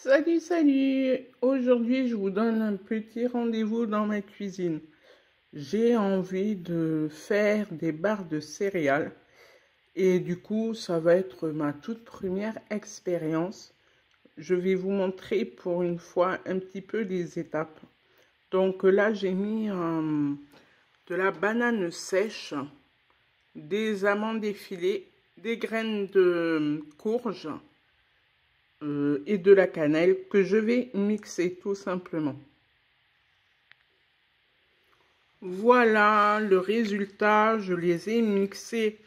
Salut, salut! Aujourd'hui, je vous donne un petit rendez-vous dans ma cuisine. J'ai envie de faire des barres de céréales et du coup, ça va être ma toute première expérience. Je vais vous montrer pour une fois un petit peu les étapes. Donc là, j'ai mis de la banane sèche, des amandes effilées, des graines de courge, et de la cannelle que je vais mixer tout simplement. Voilà le résultat, je les ai mixés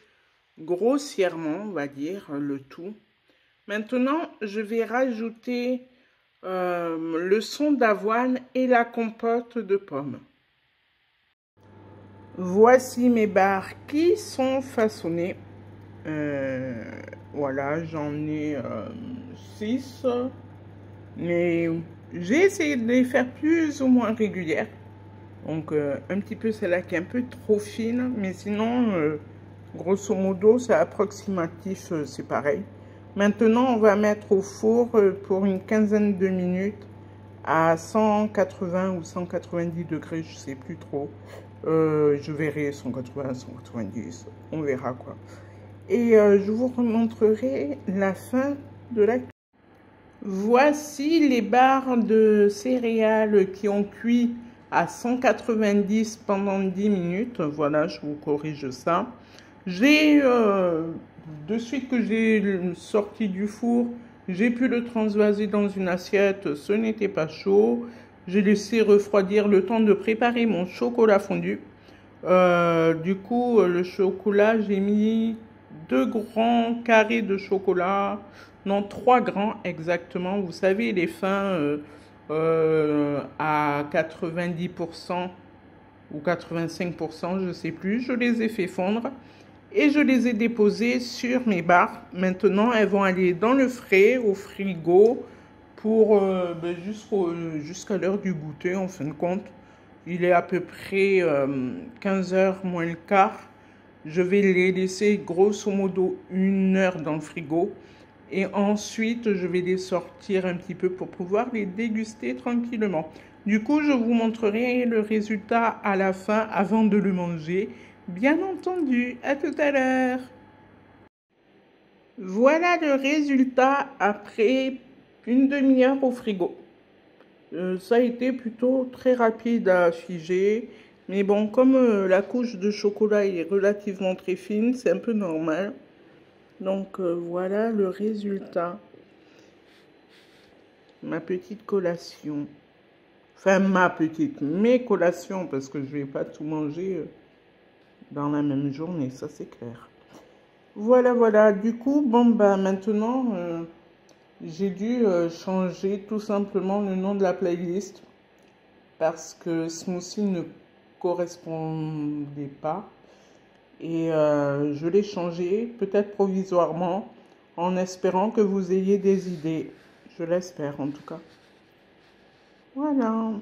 grossièrement, on va dire, le tout. Maintenant, je vais rajouter le son d'avoine et la compote de pommes. Voici mes barres qui sont façonnées. Voilà, j'en ai 6, mais j'ai essayé de les faire plus ou moins régulières. Donc un petit peu celle-là qui est un peu trop fine, mais sinon, grosso modo, c'est approximatif, c'est pareil. Maintenant, on va mettre au four pour une quinzaine de minutes à 180 ou 190 degrés, je sais plus trop. Je verrai 180, 190, on verra quoi. Et je vous remontrerai la fin de la cuisson. Voici les barres de céréales qui ont cuit à 190 pendant 10 minutes. Voilà, je vous corrige ça. J'ai, de suite que j'ai sorti du four, j'ai pu le transvaser dans une assiette. Ce n'était pas chaud. J'ai laissé refroidir le temps de préparer mon chocolat fondu. Du coup, le chocolat, j'ai mis 2 grands carrés de chocolat, non 3 grands exactement. Vous savez, les fins à 90% ou 85%, je ne sais plus. Je les ai fait fondre et je les ai déposés sur mes barres. Maintenant, elles vont aller dans le frais, au frigo, pour jusqu'à l'heure du goûter en fin de compte. Il est à peu près 15h moins le quart. Je vais les laisser grosso modo 1 heure dans le frigo. Et ensuite, je vais les sortir un petit peu pour pouvoir les déguster tranquillement. Du coup, je vous montrerai le résultat à la fin avant de le manger. Bien entendu, à tout à l'heure. Voilà le résultat après une demi-heure au frigo. Ça a été plutôt très rapide à figer. Mais bon, comme la couche de chocolat est relativement très fine, c'est un peu normal. Donc voilà le résultat. Ma petite collation. Enfin, mes collations, parce que je ne vais pas tout manger dans la même journée, ça c'est clair. Voilà, voilà. Du coup, bon, bah maintenant, j'ai dû changer tout simplement le nom de la playlist parce que Smoothie ne correspondait pas. Et je l'ai changé, peut-être provisoirement, en espérant que vous ayez des idées. Je l'espère en tout cas. Voilà.